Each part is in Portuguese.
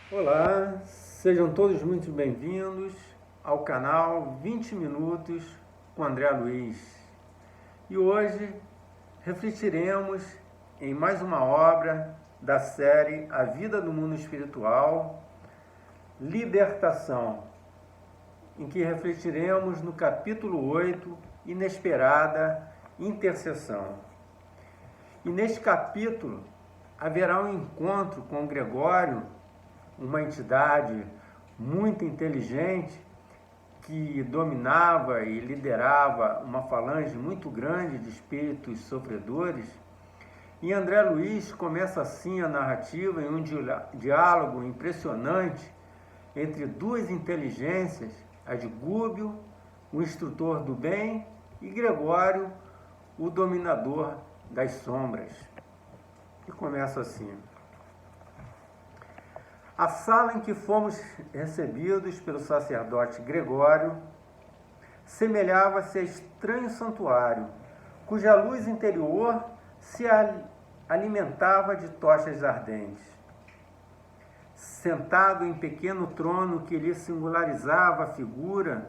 Olá, sejam todos muito bem-vindos ao canal 20 Minutos com André Luiz. E hoje refletiremos em mais uma obra da série A Vida do Mundo Espiritual, Libertação, em que refletiremos no capítulo 8, Inesperada Intercessão. E neste capítulo haverá um encontro com Gregório, uma entidade muito inteligente que dominava e liderava uma falange muito grande de espíritos sofredores. E André Luiz começa assim a narrativa em um diálogo impressionante entre duas inteligências, a de Gúbio, o instrutor do bem, e Gregório, o dominador das sombras. E começa assim: a sala em que fomos recebidos pelo sacerdote Gregório semelhava-se a estranho santuário, cuja luz interior se alimentava de tochas ardentes. Sentado em pequeno trono que lhe singularizava a figura,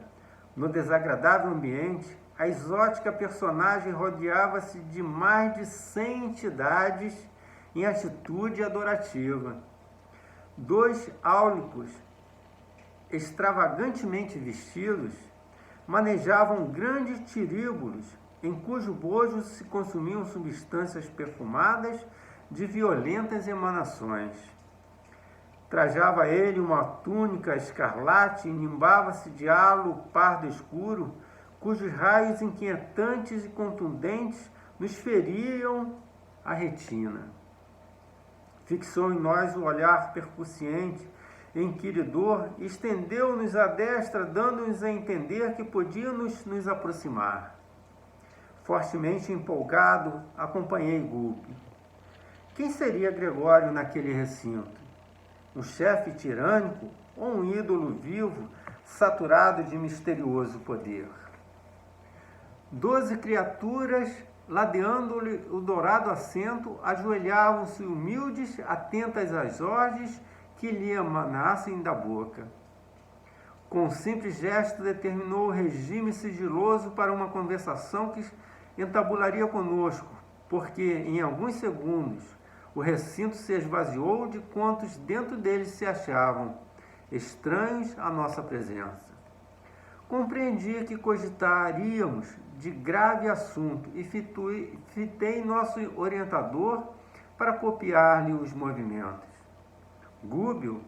no desagradável ambiente, a exótica personagem rodeava-se de mais de 100 entidades em atitude adorativa. Dois áulicos, extravagantemente vestidos, manejavam grandes tiríbulos, em cujo bojo se consumiam substâncias perfumadas de violentas emanações. Trajava ele uma túnica escarlate e nimbava-se de halo pardo escuro, cujos raios inquietantes e contundentes nos feriam a retina. Fixou em nós o olhar percussiente, inquiridor, e estendeu-nos a destra, dando-nos a entender que podíamos nos aproximar. Fortemente empolgado, acompanhei Gúbio. Quem seria Gregório naquele recinto? Um chefe tirânico ou um ídolo vivo, saturado de misterioso poder? 12 criaturas, ladeando-lhe o dourado assento, ajoelhavam-se humildes, atentas às ordens que lhe emanassem da boca. Com um simples gesto determinou o regime sigiloso para uma conversação que entabularia conosco, porque em alguns segundos o recinto se esvaziou de quantos dentro dele se achavam, estranhos à nossa presença. Compreendi que cogitaríamos de grave assunto e fitei nosso orientador para copiar-lhe os movimentos. Gúbio,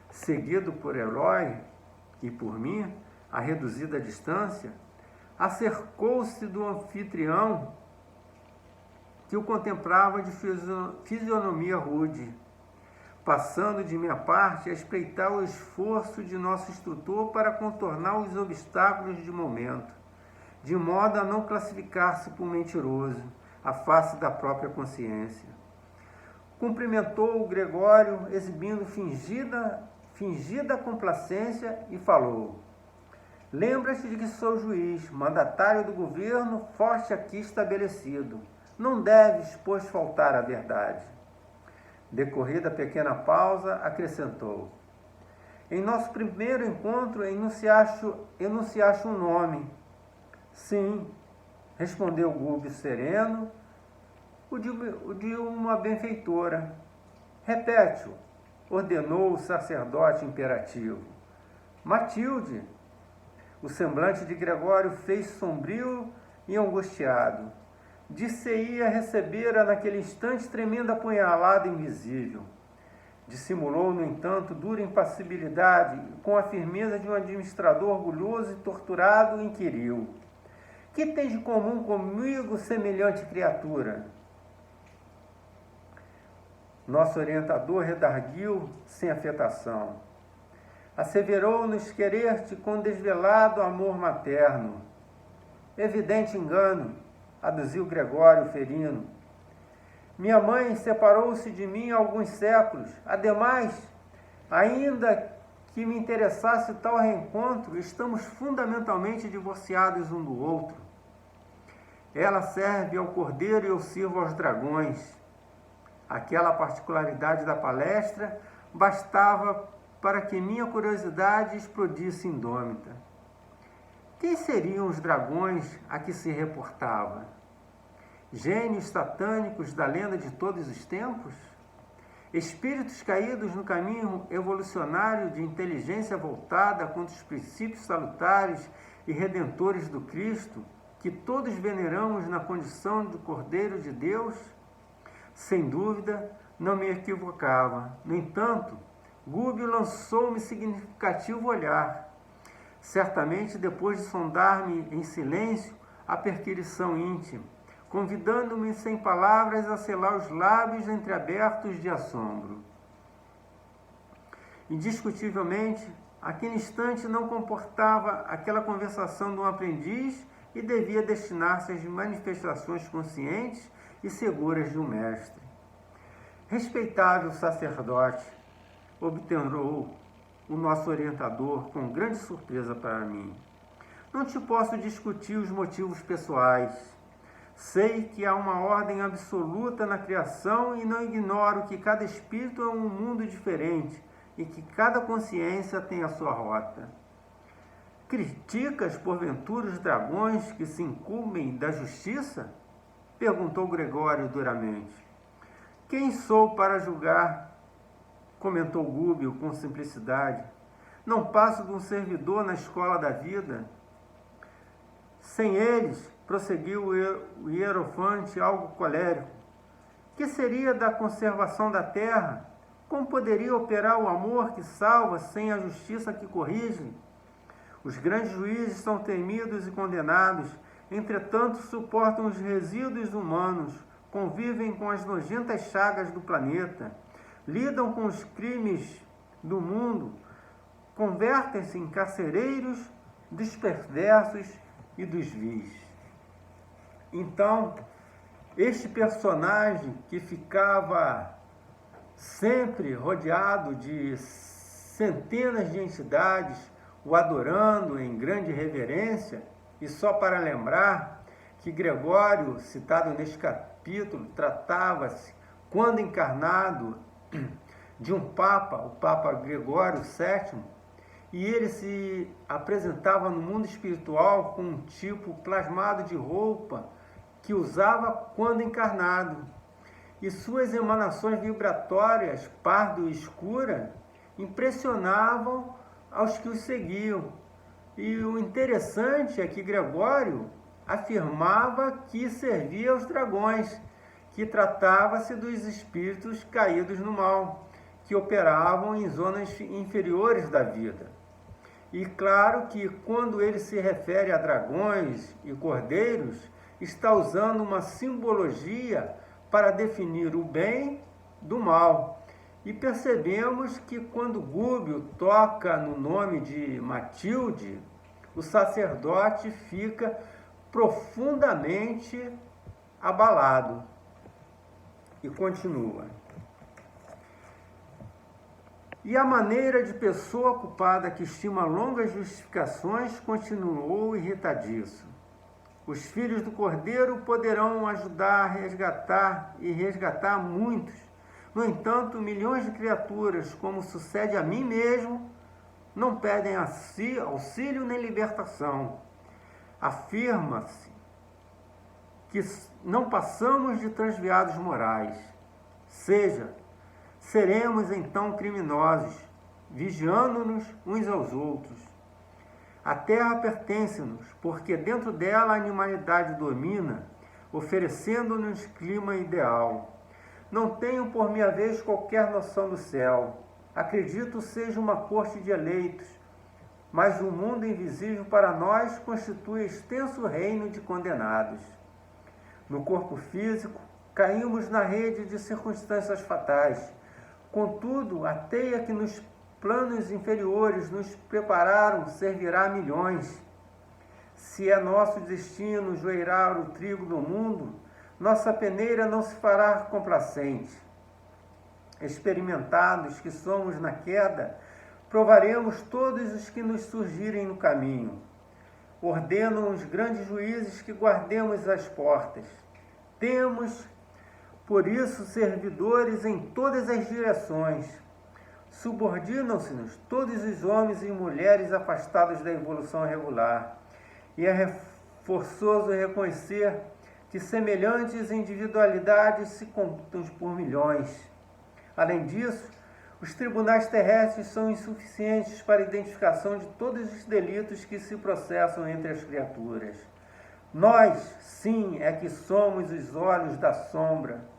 seguido por Eloy e por mim, a reduzida distância, acercou-se do anfitrião, que o contemplava de fisionomia rude, passando de minha parte a espreitar o esforço de nosso instrutor para contornar os obstáculos de momento, de modo a não classificar-se por mentiroso, à face da própria consciência. Cumprimentou o Gregório, exibindo fingida complacência, e falou: lembra-te de que sou juiz, mandatário do governo forte aqui estabelecido. Não deves, pois, faltar à verdade. Decorrida a pequena pausa, acrescentou: em nosso primeiro encontro enunciaste um nome. Sim, respondeu Gúbio sereno, o de uma benfeitora. Repete-o, ordenou o sacerdote imperativo. Matilde. O semblante de Gregório fez sombrio e angustiado. Disse-ia recebera naquele instante tremenda apunhalada invisível. Dissimulou, no entanto, dura impassibilidade e, com a firmeza de um administrador orgulhoso e torturado, inquiriu: que tens de comum comigo, semelhante criatura? Nosso orientador redarguiu sem afetação. Asseverou-nos querer-te com desvelado amor materno. Evidente engano, aduziu Gregório ferino. Minha mãe separou-se de mim há alguns séculos. Ademais, ainda que me interessasse tal reencontro, estamos fundamentalmente divorciados um do outro. Ela serve ao cordeiro e eu sirvo aos dragões. Aquela particularidade da palestra bastava para que minha curiosidade explodisse indômita. Quem seriam os dragões a que se reportava? Gênios satânicos da lenda de todos os tempos? Espíritos caídos no caminho evolucionário de inteligência voltada contra os princípios salutares e redentores do Cristo, que todos veneramos na condição do Cordeiro de Deus? Sem dúvida, não me equivocava. No entanto, Gubbio lançou-me significativo olhar. Certamente depois de sondar-me em silêncio a perquisição íntima, convidando-me sem palavras a selar os lábios entreabertos de assombro. Indiscutivelmente, aquele instante não comportava aquela conversação de um aprendiz e devia destinar-se às manifestações conscientes e seguras de um mestre. Respeitável sacerdote, obtemorou o nosso orientador com grande surpresa para mim. Não te posso discutir os motivos pessoais. Sei que há uma ordem absoluta na criação e não ignoro que cada espírito é um mundo diferente e que cada consciência tem a sua rota. Criticas, porventura, os dragões que se incumbem da justiça? Perguntou Gregório duramente. Quem sou para julgar? Comentou Gubbio com simplicidade. Não passo de um servidor na escola da vida. Sem eles, prosseguiu o hierofante algo colérico, que seria da conservação da terra? Como poderia operar o amor que salva sem a justiça que corrige? Os grandes juízes são temidos e condenados, entretanto suportam os resíduos humanos, convivem com as nojentas chagas do planeta, lidam com os crimes do mundo, convertem-se em carcereiros dos perversos e dos vis. Então, este personagem que ficava sempre rodeado de centenas de entidades, o adorando em grande reverência, e só para lembrar que Gregório, citado neste capítulo, tratava-se, quando encarnado, de um Papa, o Papa Gregório VII, e ele se apresentava no mundo espiritual com um tipo plasmado de roupa que usava quando encarnado, e suas emanações vibratórias, pardo e escura, impressionavam aos que os seguiam. E o interessante é que Gregório afirmava que servia aos dragões, que tratava-se dos espíritos caídos no mal, que operavam em zonas inferiores da vida. E claro que quando ele se refere a dragões e cordeiros, está usando uma simbologia para definir o bem do mal. E percebemos que quando Gubbio toca no nome de Matilde, o sacerdote fica profundamente abalado. E continua. E a maneira de pessoa ocupada que estima longas justificações continuou irritadiço. Os filhos do Cordeiro poderão ajudar a resgatar muitos. No entanto, milhões de criaturas, como sucede a mim mesmo, não pedem auxílio nem libertação. Afirma-se que não passamos de transviados morais. Seremos então criminosos, vigiando-nos uns aos outros. A terra pertence-nos, porque dentro dela a animalidade domina, oferecendo-nos clima ideal. Não tenho por minha vez qualquer noção do céu. Acredito seja uma corte de eleitos, mas o mundo invisível para nós constitui extenso reino de condenados. No corpo físico, caímos na rede de circunstâncias fatais. Contudo, a teia que nos planos inferiores nos prepararam servirá a milhões. Se é nosso destino joeirar o trigo do mundo, nossa peneira não se fará complacente. Experimentados que somos na queda, provaremos todos os que nos surgirem no caminho. Ordenam os grandes juízes que guardemos as portas. Temos, por isso, servidores em todas as direções. Subordinam-se-nos todos os homens e mulheres afastados da evolução regular, e é forçoso reconhecer que semelhantes individualidades se contam por milhões. Além disso, os tribunais terrestres são insuficientes para a identificação de todos os delitos que se processam entre as criaturas. Nós, sim, é que somos os olhos da sombra,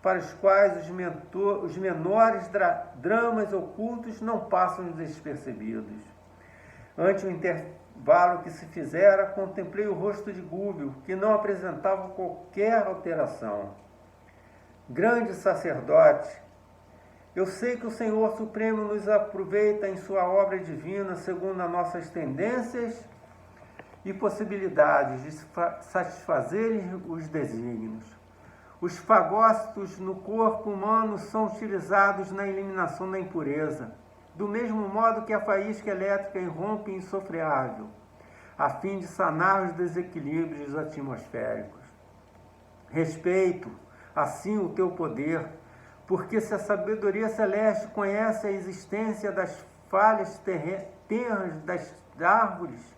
para os quais os menores dramas ocultos não passam despercebidos. Ante o intervalo que se fizera, contemplei o rosto de Gúbio, que não apresentava qualquer alteração. Grande sacerdote, eu sei que o Senhor Supremo nos aproveita em sua obra divina segundo as nossas tendências e possibilidades de satisfazer os desígnios. Os fagócitos no corpo humano são utilizados na eliminação da impureza, do mesmo modo que a faísca elétrica irrompe insofreável, a fim de sanar os desequilíbrios atmosféricos. Respeito, assim, o teu poder, porque se a sabedoria celeste conhece a existência das falhas terras das árvores,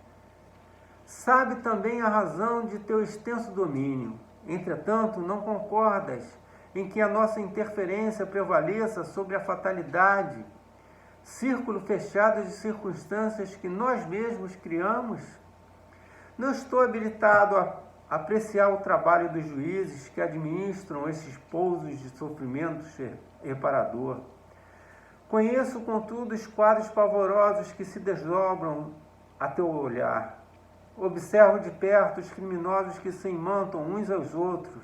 sabe também a razão de teu extenso domínio. Entretanto, não concordas em que a nossa interferência prevaleça sobre a fatalidade, círculo fechado de circunstâncias que nós mesmos criamos? Não estou habilitado a apreciar o trabalho dos juízes que administram esses pousos de sofrimento reparador. Conheço, contudo, os quadros pavorosos que se desdobram a teu olhar. Observo de perto os criminosos que se imantam uns aos outros.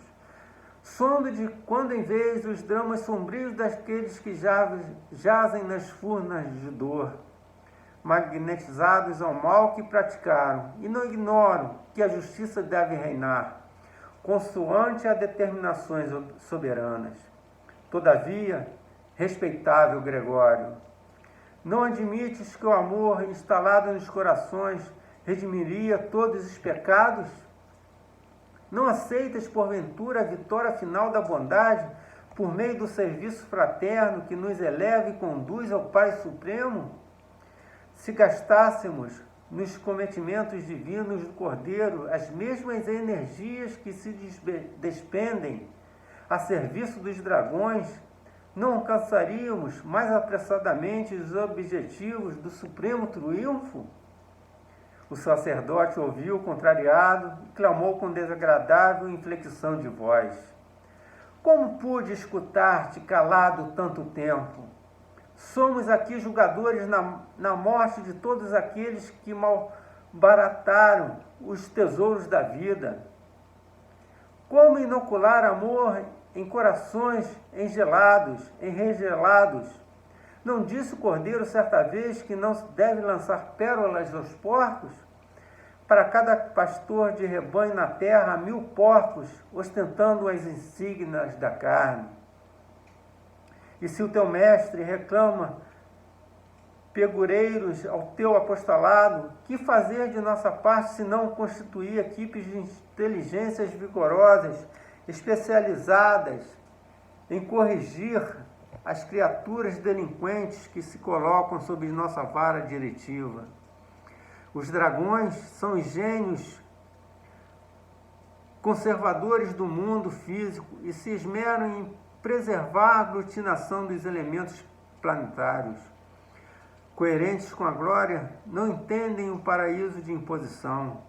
Sondo de quando em vez os dramas sombrios daqueles que jazem nas furnas de dor, magnetizados ao mal que praticaram, e não ignoro que a justiça deve reinar, consoante a determinações soberanas. Todavia, respeitável Gregório, não admites que o amor instalado nos corações redimiria todos os pecados? Não aceitas, porventura, a vitória final da bondade por meio do serviço fraterno que nos eleva e conduz ao Pai Supremo? Se gastássemos nos cometimentos divinos do Cordeiro as mesmas energias que se despendem a serviço dos dragões, não alcançaríamos mais apressadamente os objetivos do Supremo Triunfo? O sacerdote ouviu, contrariado, e clamou com desagradável inflexão de voz: como pude escutar-te calado tanto tempo? Somos aqui julgadores na morte de todos aqueles que malbarataram os tesouros da vida. Como inocular amor em corações enregelados? Não disse o Cordeiro certa vez que não se deve lançar pérolas aos porcos? Para cada pastor de rebanho na terra há 1000 porcos, ostentando as insígnias da carne. E se o teu mestre reclama pegureiros ao teu apostolado, que fazer de nossa parte se não constituir equipes de inteligências vigorosas, especializadas em corrigir as criaturas delinquentes que se colocam sob nossa vara diretiva? Os dragões são os gênios conservadores do mundo físico e se esmeram em preservar a aglutinação dos elementos planetários. Coerentes com a glória, não entendem o paraíso de imposição.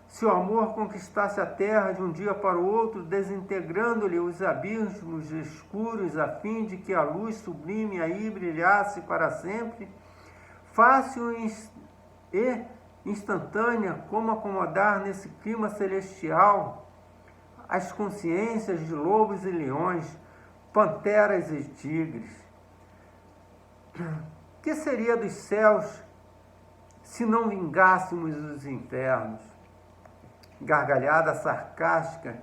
Se o amor conquistasse a terra de um dia para o outro, desintegrando-lhe os abismos escuros, a fim de que a luz sublime aí brilhasse para sempre, fácil e instantânea como acomodar nesse clima celestial as consciências de lobos e leões, panteras e tigres. Que seria dos céus se não vingássemos os infernos? Gargalhada sarcástica,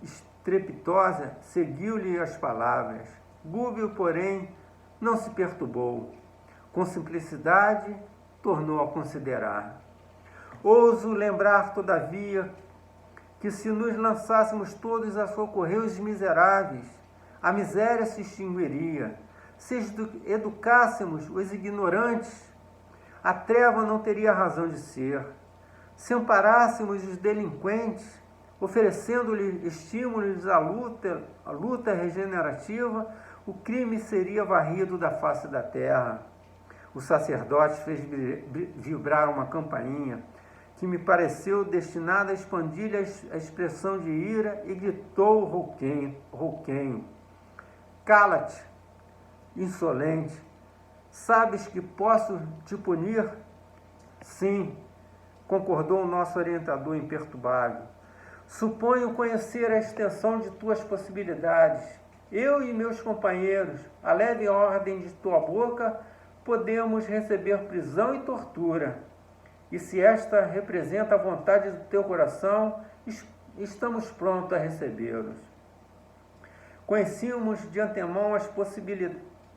estrepitosa, seguiu-lhe as palavras. Gúbio, porém, não se perturbou. Com simplicidade, tornou a considerar. Ouso lembrar, todavia, que se nos lançássemos todos a socorrer os miseráveis, a miséria se extinguiria. Se educássemos os ignorantes, a treva não teria razão de ser. Se amparássemos os delinquentes, oferecendo-lhes estímulos à luta regenerativa, o crime seria varrido da face da terra. O sacerdote fez vibrar uma campainha que me pareceu destinada a expandir-lhe a expressão de ira e gritou rouquenho: cala-te, insolente, sabes que posso te punir? Sim, concordou o nosso orientador imperturbável. Suponho conhecer a extensão de tuas possibilidades. Eu e meus companheiros, a leve ordem de tua boca, podemos receber prisão e tortura. E se esta representa a vontade do teu coração, estamos prontos a recebê-los. Conhecíamos de antemão as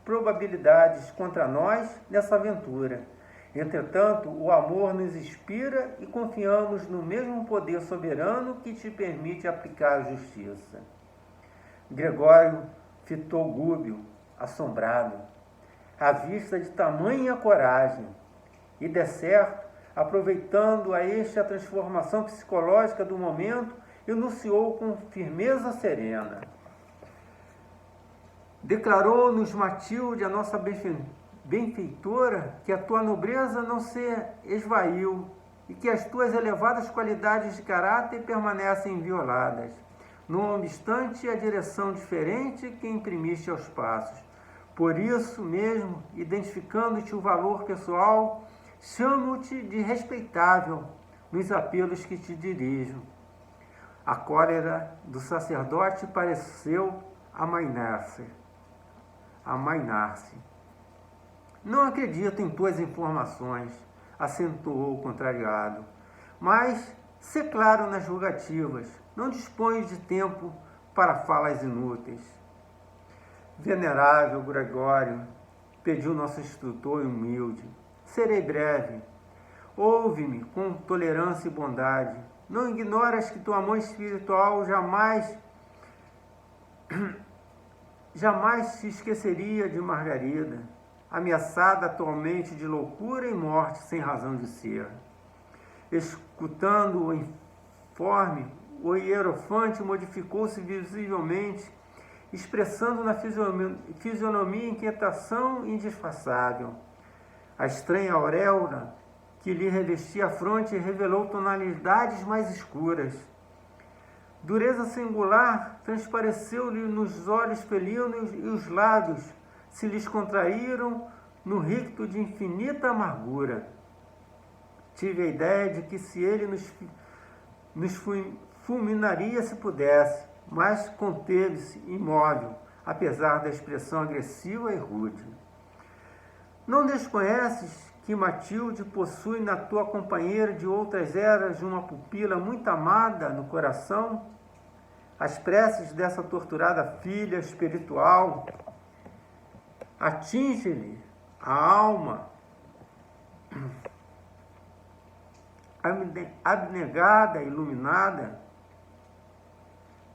probabilidades contra nós nessa aventura. Entretanto, o amor nos inspira e confiamos no mesmo poder soberano que te permite aplicar a justiça. Gregório fitou Gúbio, assombrado, à vista de tamanha coragem, e, de certo, aproveitando a esta transformação psicológica do momento, enunciou com firmeza serena. Declarou-nos Matilde, a nossa benfeitora, que a tua nobreza não se esvaiu e que as tuas elevadas qualidades de caráter permanecem invioladas, não obstante a direção diferente que imprimiste aos passos. Por isso mesmo, identificando-te o valor pessoal, chamo-te de respeitável nos apelos que te dirijo. A cólera do sacerdote pareceu amainar-se. Não acredito em tuas informações, acentuou o contrariado, mas, sê claro nas julgativas, não dispões de tempo para falas inúteis. Venerável Gregório, pediu nosso instrutor humilde, serei breve. Ouve-me com tolerância e bondade. Não ignoras que tua mãe espiritual jamais se esqueceria de Margarida, ameaçada atualmente de loucura e morte sem razão de ser. Escutando o informe, o hierofante modificou-se visivelmente, expressando na fisionomia inquietação indisfarçável. A estranha auréola que lhe revestia a fronte revelou tonalidades mais escuras. Dureza singular transpareceu-lhe nos olhos felinos e os lábios se lhes contraíram no ricto de infinita amargura. Tive a ideia de que se ele nos fulminaria se pudesse, mas conteve-se imóvel, apesar da expressão agressiva e rude. Não desconheces que Matilde possui na tua companheira de outras eras uma pupila muito amada no coração? As preces dessa torturada filha espiritual atinge-lhe a alma abnegada, iluminada.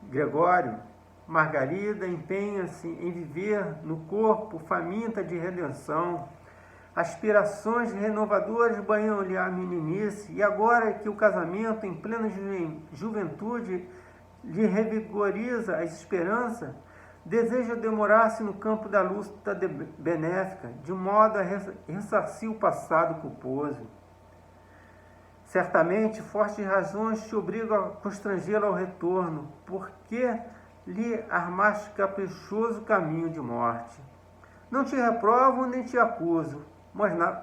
Gregório, Margarida empenha-se em viver no corpo faminta de redenção. Aspirações renovadoras banham-lhe a meninice, e agora que o casamento em plena juventude lhe revigoriza a esperança, deseja demorar-se no campo da luta benéfica, de modo a ressarcir o passado culposo. Certamente, fortes razões te obrigam a constrangê-lo ao retorno, porque lhe armaste caprichoso caminho de morte. Não te reprovo nem te acuso,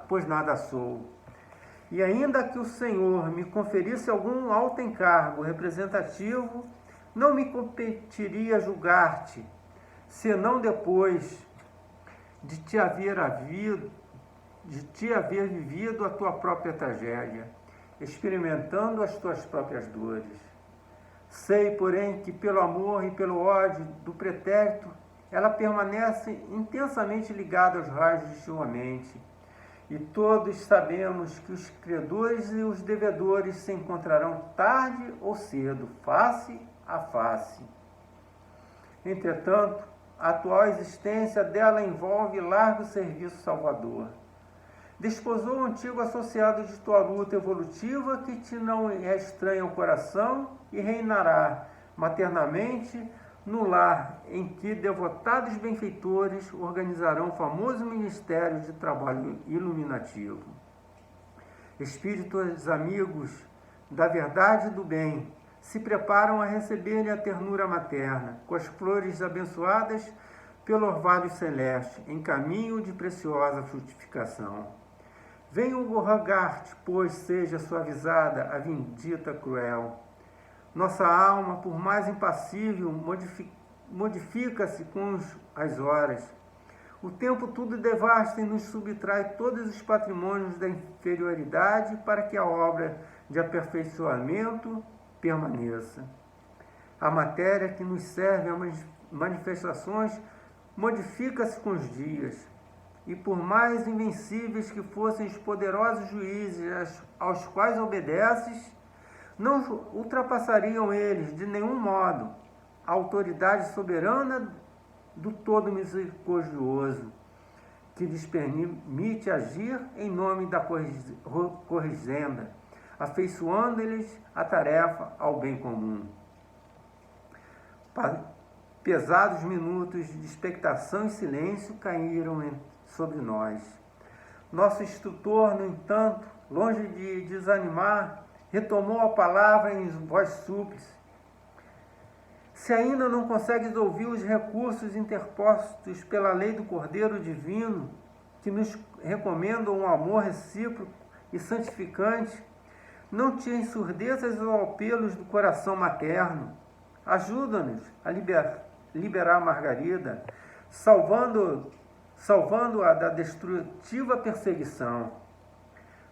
pois nada sou. E ainda que o Senhor me conferisse algum alto encargo representativo, não me competiria julgar-te, senão depois de te haver vivido a tua própria tragédia, experimentando as tuas próprias dores. Sei, porém, que pelo amor e pelo ódio do pretérito, ela permanece intensamente ligada aos raios de tua mente. E todos sabemos que os credores e os devedores se encontrarão tarde ou cedo, face a face. Entretanto, a atual existência dela envolve largo serviço salvador. Desposou o antigo associado de tua luta evolutiva que te não é estranha ao coração e reinará maternamente no lar em que devotados benfeitores organizarão o famoso ministério de trabalho iluminativo. Espíritos amigos da verdade e do bem se preparam a receber-lhe a ternura materna, com as flores abençoadas pelo orvalho celeste, em caminho de preciosa frutificação. Venha rogar-te, pois seja suavizada a vindita cruel. Nossa alma, por mais impassível, modifica-se com as horas. O tempo tudo devasta e nos subtrai todos os patrimônios da inferioridade para que a obra de aperfeiçoamento permaneça. A matéria que nos serve a manifestações modifica-se com os dias, e por mais invencíveis que fossem os poderosos juízes aos quais obedeces, não ultrapassariam eles de nenhum modo a autoridade soberana do Todo Misericordioso, que lhes permite agir em nome da corrigenda, afeiçoando-lhes a tarefa ao bem comum. Pesados minutos de expectação e silêncio caíram sobre nós. Nosso instrutor, no entanto, longe de desanimar, retomou a palavra em voz súplice. Se ainda não consegues ouvir os recursos interpostos pela lei do Cordeiro Divino, que nos recomendam um amor recíproco e santificante, não te ensurdeças aos apelos do coração materno. Ajuda-nos a liberar Margarida, salvando-a da destrutiva perseguição.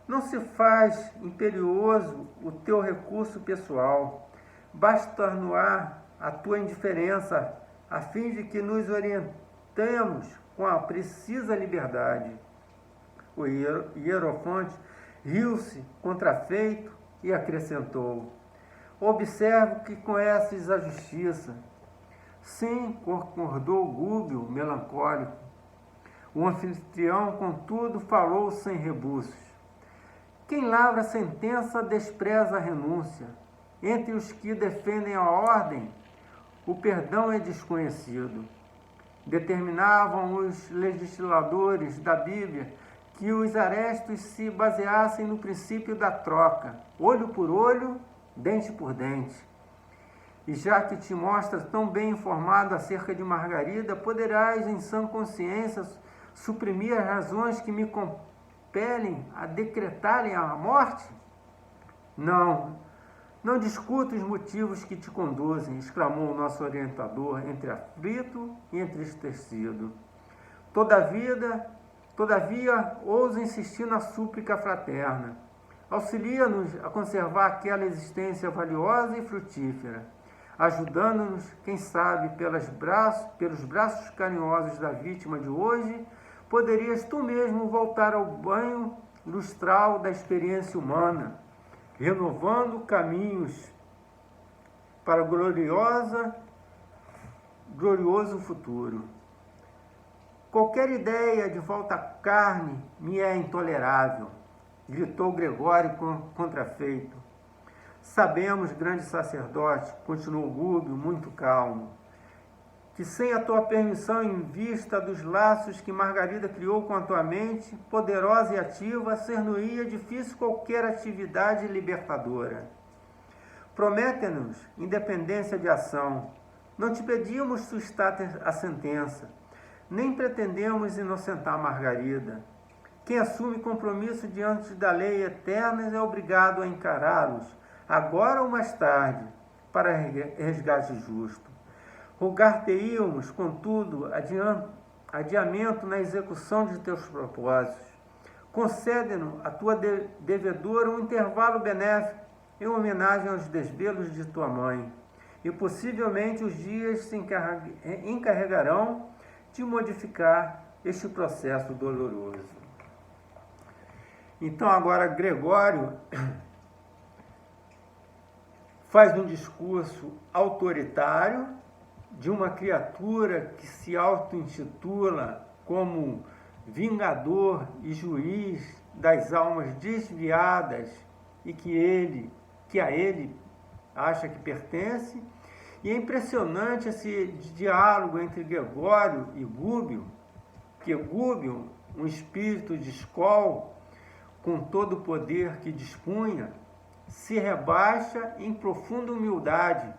Não se faz imperioso o teu recurso pessoal. Basta atenuar a tua indiferença, a fim de que nos orientemos com a precisa liberdade. O Hierofante riu-se contrafeito e acrescentou: observo que conheces a justiça. Sim, concordou Gúbio, melancólico. O anfitrião, contudo, falou sem rebuços. Quem lavra a sentença despreza a renúncia. Entre os que defendem a ordem, o perdão é desconhecido. Determinavam os legisladores da Bíblia que os arestos se baseassem no princípio da troca, olho por olho, dente por dente. E já que te mostras tão bem informado acerca de Margarida, poderás, em sã consciência, suprimir as razões que me compelem a decretar-lhe a morte? Não discuto os motivos que te conduzem, exclamou o nosso orientador, entre aflito e entristecido. Todavia, ouso insistir na súplica fraterna. Auxilia-nos a conservar aquela existência valiosa e frutífera, ajudando-nos, quem sabe, pelos braços carinhosos da vítima de hoje, poderias tu mesmo voltar ao banho lustral da experiência humana, renovando caminhos para o glorioso futuro. Qualquer ideia de volta à carne me é intolerável, gritou Gregório contrafeito. Sabemos, grande sacerdote, continuou Gúbio, muito calmo, que sem a tua permissão, em vista dos laços que Margarida criou com a tua mente, poderosa e ativa, ser-nos-ia difícil qualquer atividade libertadora. Promete-nos independência de ação. Não te pedimos sustar a sentença, nem pretendemos inocentar Margarida. Quem assume compromisso diante da lei eterna é obrigado a encará-los, agora ou mais tarde, para resgate justo. Rogar-te-íamos, contudo, adiamento na execução de teus propósitos. Concede-nos a tua devedora um intervalo benéfico em homenagem aos desvelos de tua mãe, e possivelmente os dias se encarregarão de modificar este processo doloroso. Então agora Gregório faz um discurso autoritário, de uma criatura que se auto-intitula como vingador e juiz das almas desviadas e que a ele acha que pertence. E é impressionante esse diálogo entre Gregório e Gúbio, que Gúbio, um espírito de Skol, com todo o poder que dispunha, se rebaixa em profunda humildade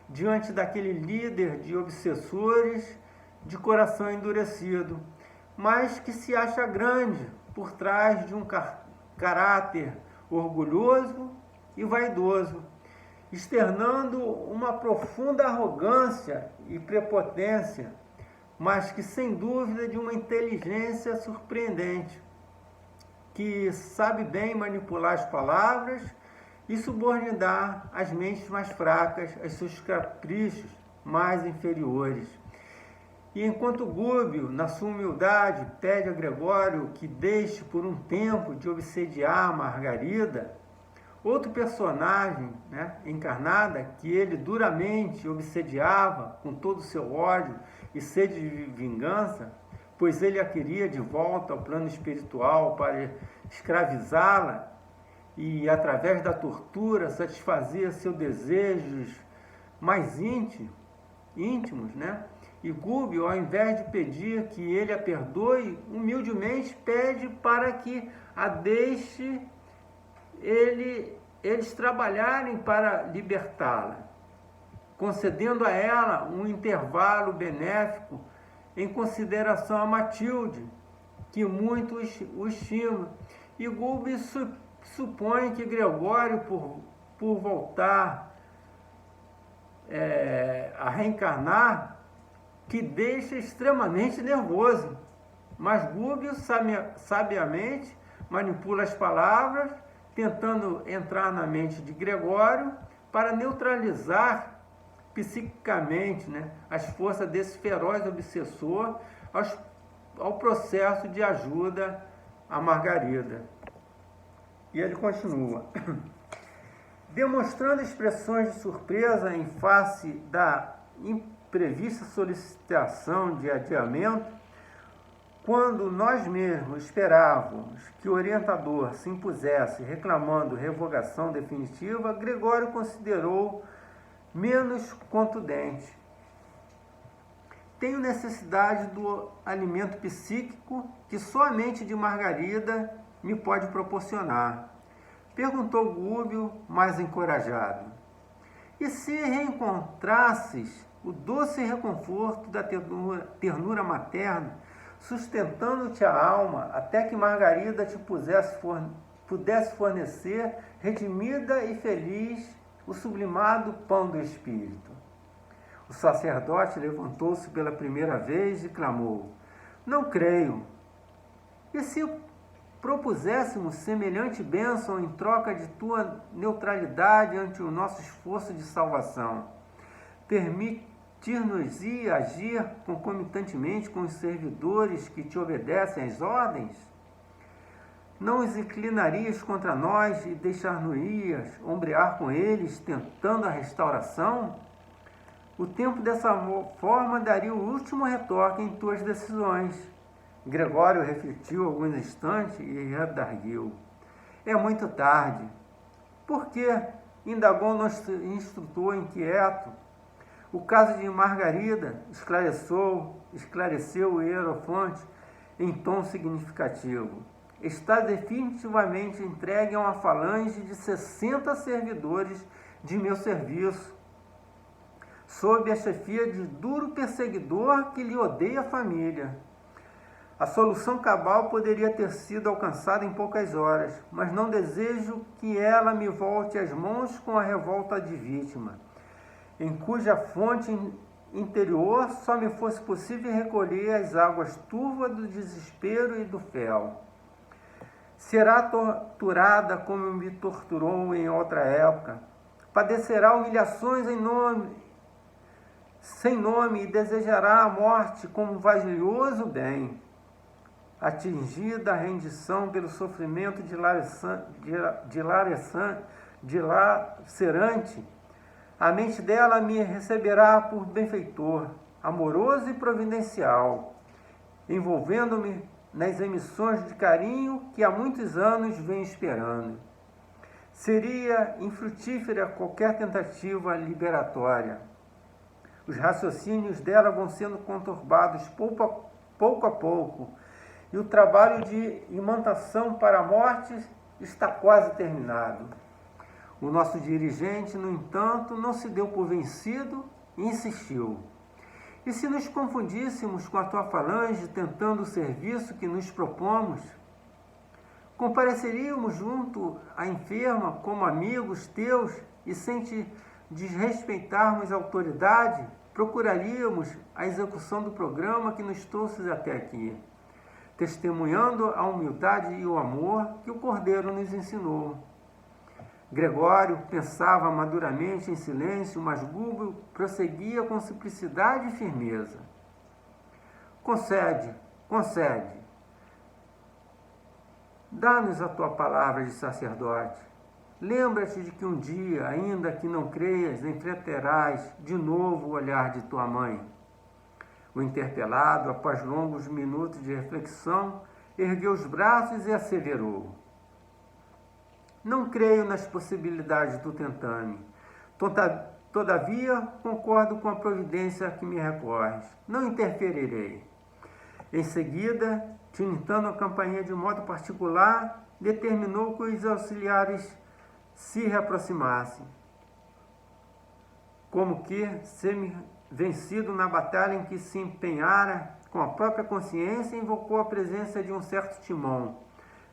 diante daquele líder de obsessores de coração endurecido, mas que se acha grande por trás de um caráter orgulhoso e vaidoso, externando uma profunda arrogância e prepotência, mas que sem dúvida de uma inteligência surpreendente, que sabe bem manipular as palavras e subordinar as mentes mais fracas aos seus caprichos mais inferiores. E enquanto Gúbio, na sua humildade, pede a Gregório que deixe por um tempo de obsediar Margarida, outro personagem, encarnada, que ele duramente obsediava com todo o seu ódio e sede de vingança, pois ele a queria de volta ao plano espiritual para escravizá-la e, através da tortura, satisfazia seus desejos mais íntimos, E Gúbio, ao invés de pedir que ele a perdoe, humildemente pede para que a deixe eles trabalharem para libertá-la, concedendo a ela um intervalo benéfico em consideração a Matilde, que muitos o estimam. E Gúbio supõe que Gregório, por voltar a reencarnar, que deixa extremamente nervoso. Mas Gúbio sabiamente manipula as palavras, tentando entrar na mente de Gregório para neutralizar psiquicamente as forças desse feroz obsessor ao processo de ajuda a Margarida. E ele continua. Demonstrando expressões de surpresa em face da imprevista solicitação de adiamento, quando nós mesmos esperávamos que o orientador se impusesse reclamando revogação definitiva, Gregório considerou menos contundente. Tenho necessidade do alimento psíquico que só a mente de Margarida me pode proporcionar, perguntou Gúbio, mais encorajado. E se reencontrasses o doce reconforto da ternura materna, sustentando-te a alma, até que Margarida te pudesse fornecer, redimida e feliz, o sublimado pão do Espírito. O sacerdote levantou-se pela primeira vez e clamou: não creio. E se propuséssemos semelhante bênção em troca de tua neutralidade ante o nosso esforço de salvação? Permitir-nos-ia agir concomitantemente com os servidores que te obedecem às ordens? Não os inclinarias contra nós e deixar-nos-ias ombrear com eles, tentando a restauração? O tempo dessa forma daria o último retoque em tuas decisões. Gregório refletiu alguns instantes e redarguiu. É muito tarde. Por quê? Indagou nosso instrutor inquieto. O caso de Margarida, esclareceu o Hierofonte em tom significativo. Está definitivamente entregue a uma falange de 60 servidores de meu serviço, sob a chefia de duro perseguidor que lhe odeia a família. A solução cabal poderia ter sido alcançada em poucas horas, mas não desejo que ela me volte às mãos com a revolta de vítima, em cuja fonte interior só me fosse possível recolher as águas turvas do desespero e do fel. Será torturada como me torturou em outra época, padecerá humilhações sem nome e desejará a morte como valioso bem. Atingida a rendição pelo sofrimento dilacerante, A mente dela me receberá por benfeitor, amoroso e providencial, envolvendo-me nas emissões de carinho que há muitos anos venho esperando. Seria infrutífera qualquer tentativa liberatória. Os raciocínios dela vão sendo conturbados pouco a pouco, e o trabalho de imantação para a morte está quase terminado. O nosso dirigente, no entanto, não se deu por vencido e insistiu. E se nos confundíssemos com a tua falange tentando o serviço que nos propomos, compareceríamos junto à enferma como amigos teus e sem te desrespeitarmos a autoridade, procuraríamos a execução do programa que nos trouxe até aqui, testemunhando a humildade e o amor que o Cordeiro nos ensinou. Gregório pensava maduramente em silêncio, mas Gúbio prosseguia com simplicidade e firmeza. Concede. Dá-nos a tua palavra de sacerdote. Lembra-te de que um dia, ainda que não creias, enfrentarás de novo o olhar de tua mãe. O interpelado, após longos minutos de reflexão, ergueu os braços e asseverou: não creio nas possibilidades do tentame. Todavia, concordo com a providência que me recorres. Não interferirei. Em seguida, tinitando a campainha de modo particular, determinou que os auxiliares se reaproximassem, como que semi-vencido na batalha em que se empenhara com a própria consciência, invocou a presença de um certo Timão,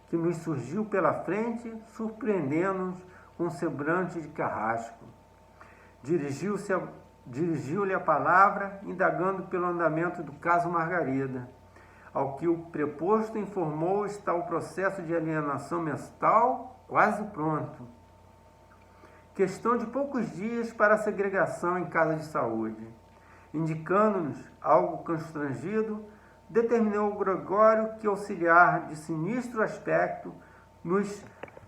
que nos surgiu pela frente, surpreendendo-nos com um semblante de carrasco. Dirigiu-lhe a palavra, indagando pelo andamento do caso Margarida. Ao que o preposto informou, está o processo de alienação mental quase pronto. Questão de poucos dias para a segregação em casa de saúde. Indicando-nos algo constrangido, determinou Gregório que, auxiliar de sinistro aspecto, nos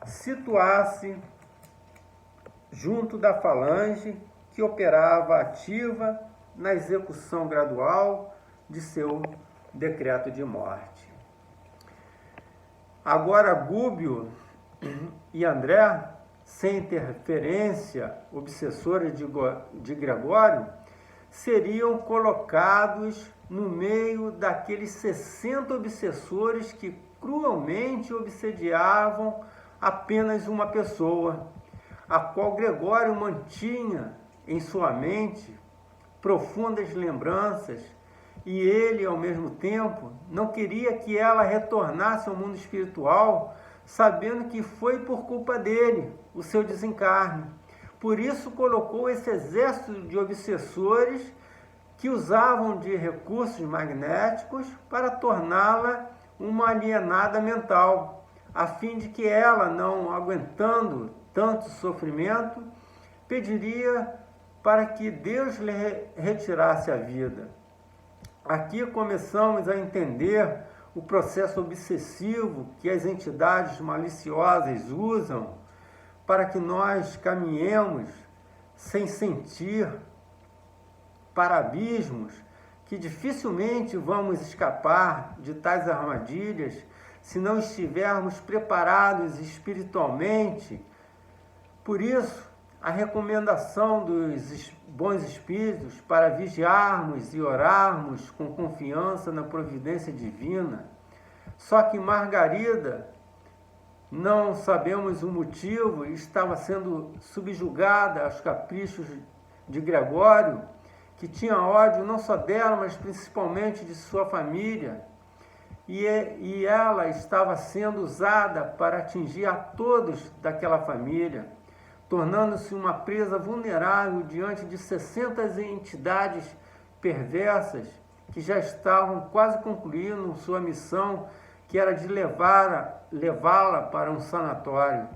situasse junto da falange que operava ativa na execução gradual de seu decreto de morte. Agora Gúbio e André, sem interferência obsessora de Gregório, seriam colocados no meio daqueles 60 obsessores que cruelmente obsediavam apenas uma pessoa, a qual Gregório mantinha em sua mente profundas lembranças, e ele, ao mesmo tempo, não queria que ela retornasse ao mundo espiritual, sabendo que foi por culpa dele o seu desencarne. Por isso colocou esse exército de obsessores que usavam de recursos magnéticos para torná-la uma alienada mental, a fim de que ela, não aguentando tanto sofrimento, pediria para que Deus lhe retirasse a vida. Aqui começamos a entender o processo obsessivo que as entidades maliciosas usam para que nós caminhemos sem sentir para abismos que dificilmente vamos escapar de tais armadilhas se não estivermos preparados espiritualmente. Por isso, a recomendação dos bons espíritos para vigiarmos e orarmos com confiança na providência divina. Só que Margarida, não sabemos o motivo, estava sendo subjugada aos caprichos de Gregório, que tinha ódio não só dela, mas principalmente de sua família, e ela estava sendo usada para atingir a todos daquela família, tornando-se uma presa vulnerável diante de 60 entidades perversas que já estavam quase concluindo sua missão, que era de levá-la para um sanatório.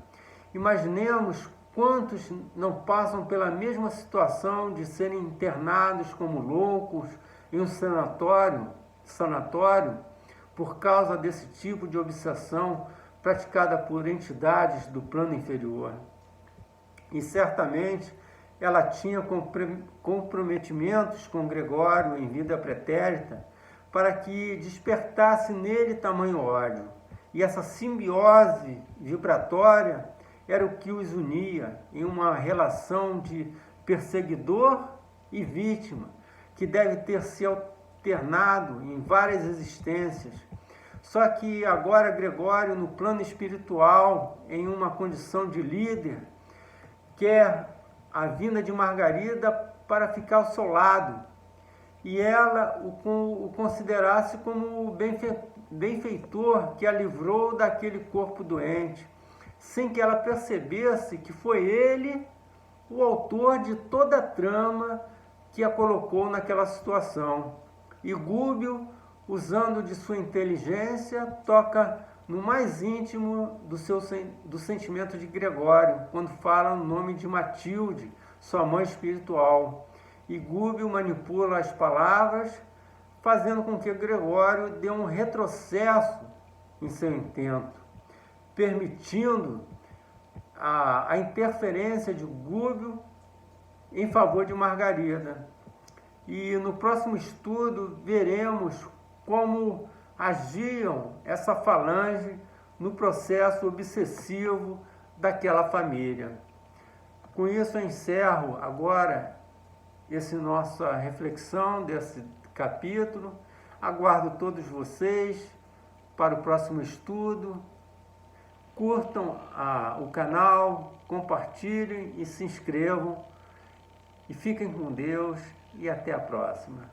Imaginemos quantos não passam pela mesma situação de serem internados como loucos em um sanatório por causa desse tipo de obsessão praticada por entidades do plano inferior. E certamente ela tinha comprometimentos com Gregório em vida pretérita para que despertasse nele tamanho ódio. E essa simbiose vibratória era o que os unia em uma relação de perseguidor e vítima, que deve ter se alternado em várias existências. Só que agora Gregório, no plano espiritual, em uma condição de líder, quer a vinda de Margarida para ficar ao seu lado, e ela o considerasse como o benfeitor que a livrou daquele corpo doente, sem que ela percebesse que foi ele o autor de toda a trama que a colocou naquela situação. E Gúbio, usando de sua inteligência, toca no mais íntimo do sentimento de Gregório, quando fala o nome de Matilde, sua mãe espiritual. E Gúbio manipula as palavras, fazendo com que Gregório dê um retrocesso em seu intento, permitindo a interferência de Gúbio em favor de Margarida. E no próximo estudo veremos como agiam essa falange no processo obsessivo daquela família. Com isso eu encerro agora essa nossa reflexão desse capítulo. Aguardo todos vocês para o próximo estudo. Curtam o canal, compartilhem e se inscrevam. E fiquem com Deus e até a próxima.